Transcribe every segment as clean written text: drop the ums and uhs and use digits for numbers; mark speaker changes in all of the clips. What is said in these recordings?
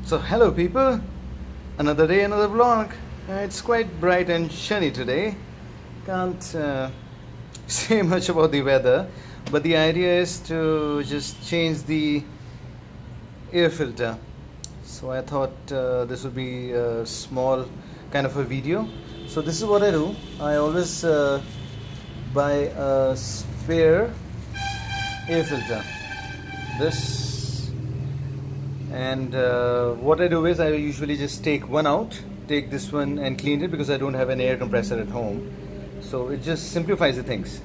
Speaker 1: So hello people, another day, another vlog. It's quite bright and sunny today. Can't say much about the weather, but the idea is to just change the air filter. So I thought this would be a small kind of a video. So this is what I do. I always buy a spare air filter. This. And what I do is I usually just take one out, take this one and clean it because I don't have an air compressor at home. So it just simplifies the things.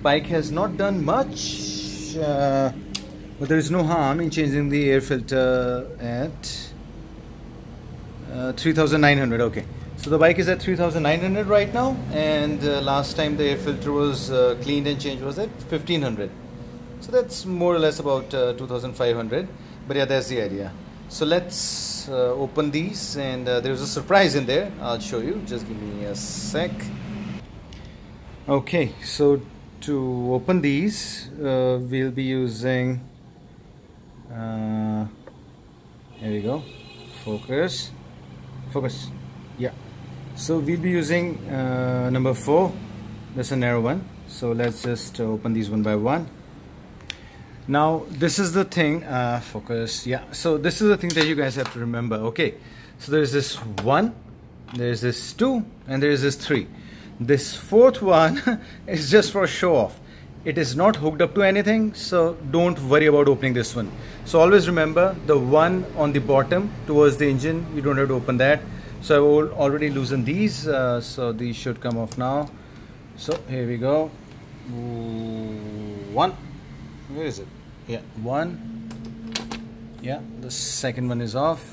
Speaker 1: Bike has not done much, but there is no harm in changing the air filter at 3900. Okay, so the bike is at 3900 right now, and last time the air filter was cleaned and changed was at 1500. So that's more or less about 2500. But yeah, that's the idea. So let's open these, and there's a surprise in there. I'll show you. Just give me a sec. Okay, so to open these, we'll be using. Here we go. Focus. Focus. Yeah. So we'll be using number 4. That's a narrow one. So let's just open these one by one. Now this is the thing, focus, yeah, so this is the thing that you guys have to remember. Okay, so there's this 1, there's this 2, and there's this 3. This 4th one is just for show off. It is not hooked up to anything, so don't worry about opening this one. So always remember the one on the bottom towards the engine, you don't have to open that. So I will already loosened these, so these should come off now. So here we go. 1. Where is it? Yeah, 1. Yeah, the second one is off.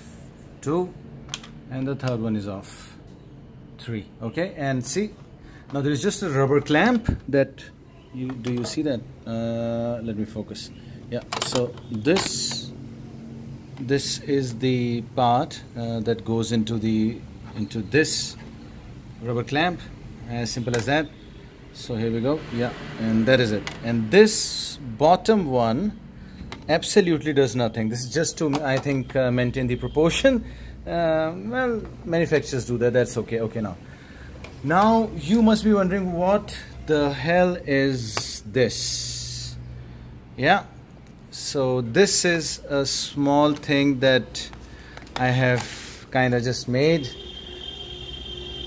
Speaker 1: 2, and the third one is off. 3. Okay, and see, now there is just a rubber clamp that do you see that? Let me focus. Yeah, so this is the part that goes into this rubber clamp. As simple as that. So here we go. Yeah, and that is it. And this bottom one absolutely does nothing. This is just to, I think, maintain the proportion. Well, manufacturers do that. That's okay. Okay, now you must be wondering what the hell is this? Yeah, so this is a small thing that I have kind of just made.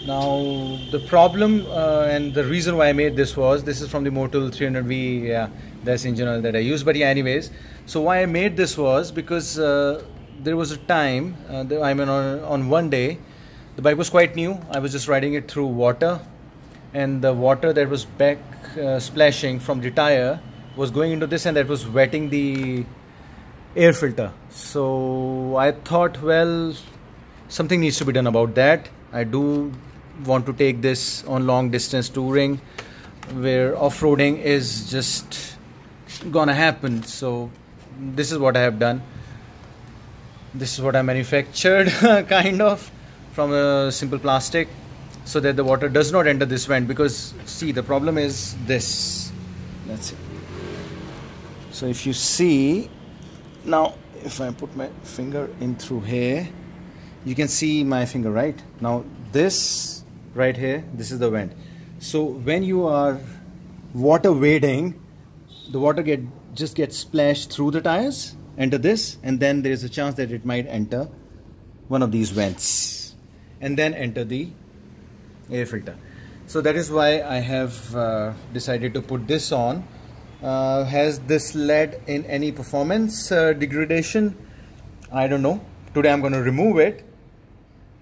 Speaker 1: Now the problem and the reason why I made this is from the Motul 300V, yeah, that's engine oil that I use. But yeah, anyways, so why I made this was because there was a time, I mean on one day, the bike was quite new. I was just riding it through water, and the water that was back splashing from the tire was going into this, and that was wetting the air filter. So I thought, well, something needs to be done about that. I do want to take this on long distance touring where off-roading is just gonna happen. So this is what I have done. This is what I manufactured kind of from a simple plastic, so that the water does not enter this vent. Because see, the problem is this. Let's see. So if you see now, if I put my finger in through here, you can see my finger, right? Now this right here, this is the vent. So when you are water wading, the water just gets splashed through the tires, enter this, and then there is a chance that it might enter one of these vents and then enter the air filter. So that is why I have decided to put this on. Has this led in any performance degradation? I don't know. Today I'm going to remove it,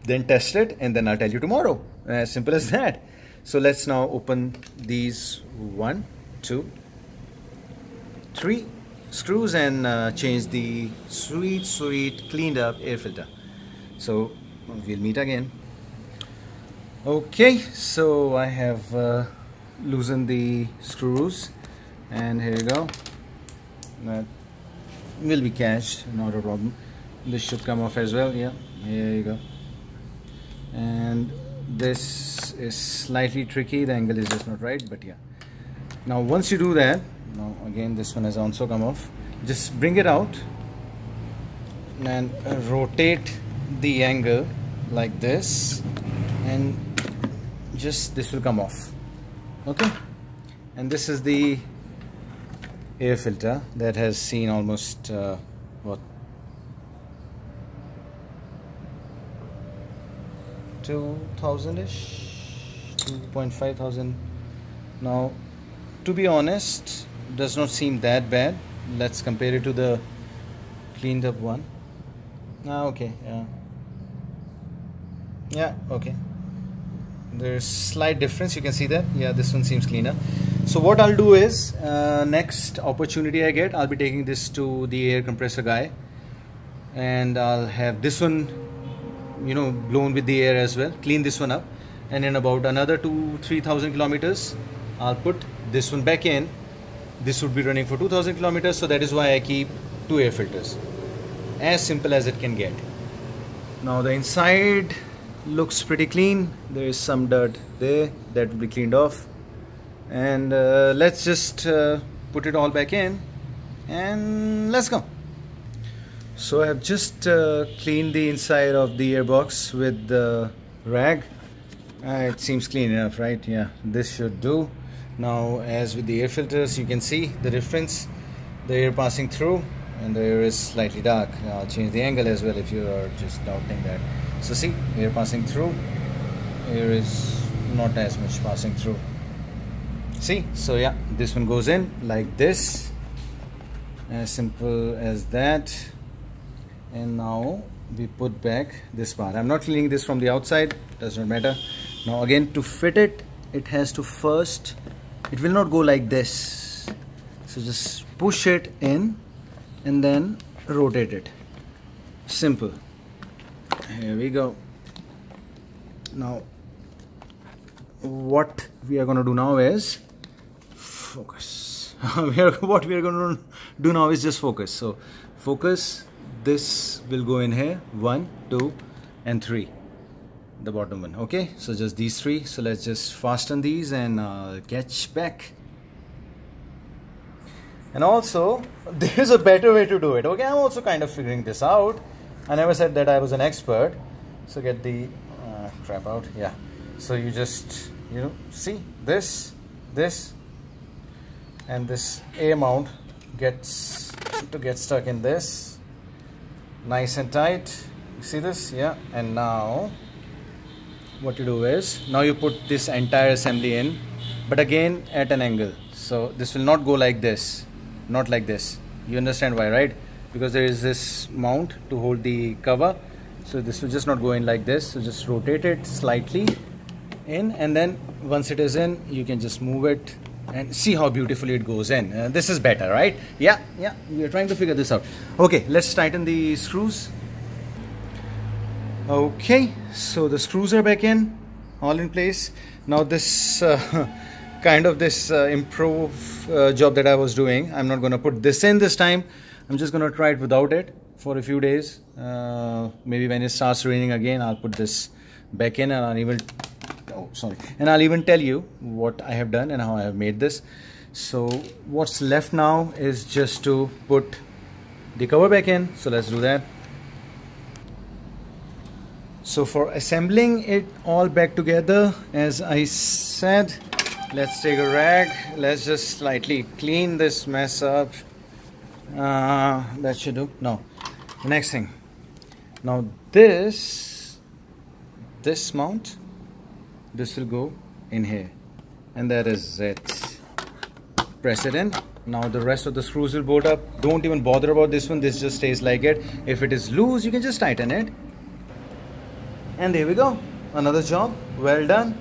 Speaker 1: then test it, and then I'll tell you tomorrow. As simple as that. So let's now open these 1, 2, 3 screws and change the sweet cleaned up air filter. So we'll meet again. Okay, so I have loosened the screws, and here you go. That will be cached, not a problem. This should come off as well. Yeah, here you go. And this is slightly tricky, the angle is just not right, but yeah. Now once you do that, now again this one has also come off, just bring it out and rotate the angle like this, and just this will come off. Okay, and this is the air filter that has seen almost what, 2,000-ish, 2,500. Now, to be honest, does not seem that bad. Let's compare it to the cleaned up one. Okay, yeah, okay, there's slight difference, you can see that. Yeah, this one seems cleaner. So what I'll do is, next opportunity I get, I'll be taking this to the air compressor guy, and I'll have this one, you know, blown with the air as well, clean this one up, and in about another 2,000-3,000 kilometers I'll put this one back in. This would be running for 2,000 kilometers, so that is why I keep 2 air filters. As simple as it can get. Now the inside looks pretty clean. There is some dirt there that will be cleaned off, and let's just put it all back in and let's go. So I have just cleaned the inside of the airbox with the rag. It seems clean enough, right? Yeah, this should do. Now, as with the air filters, you can see the difference, the air passing through, and the air is slightly dark. I'll change the angle as well if you are just doubting that. So see, air passing through, air is not as much passing through. See, so yeah, this one goes in like this, as simple as that. And now we put back this part. I'm not cleaning this from the outside, does not matter. Now again, to fit it, it has to first, it will not go like this, so just push it in and then rotate it. Simple. Here we go. Now what we are going to do now is focus. What we are going to do now is just focus. So focus, this will go in here, 1, 2 and 3, the bottom one. Okay, so just these 3. So let's just fasten these and catch back. And also there is a better way to do it. Okay, I'm also kind of figuring this out. I never said that I was an expert. So get the crap out. Yeah, so you just, you know, see this and this air mount gets to get stuck in this nice and tight. You see this? Yeah. And now what you do is, now you put this entire assembly in, but again at an angle. So this will not go like this, not like this. You understand why, right? Because there is this mount to hold the cover, so this will just not go in like this. So just rotate it slightly in, and then once it is in, you can just move it and see how beautifully it goes in. This is better, right? Yeah, we are trying to figure this out. Okay, let's tighten the screws. Okay, so the screws are back in, all in place. Now this kind of this improv job that I was doing, I'm not going to put this in this time. I'm just going to try it without it for a few days. Maybe when it starts raining again, I'll put this back in, and I'll even tell you what I have done and how I have made this. So what's left now is just to put the cover back in. So let's do that. So for assembling it all back together, as I said, let's take a rag, let's just slightly clean this mess up. That should do. Now the next thing, now this mount, this will go in here, and that is it. Press it in. Now the rest of the screws will bolt up. Don't even bother about this one, this just stays like it. If it is loose, you can just tighten it. And there we go, another job well done.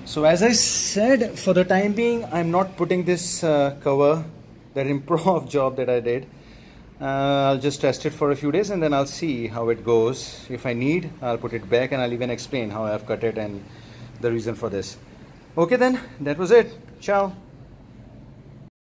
Speaker 1: So as I said, for the time being, I'm not putting this cover, that improv job that I did. I'll just test it for a few days, and then I'll see how it goes. If I need, I'll put it back, and I'll even explain how I've cut it and the reason for this. Okay then, that was it. Ciao.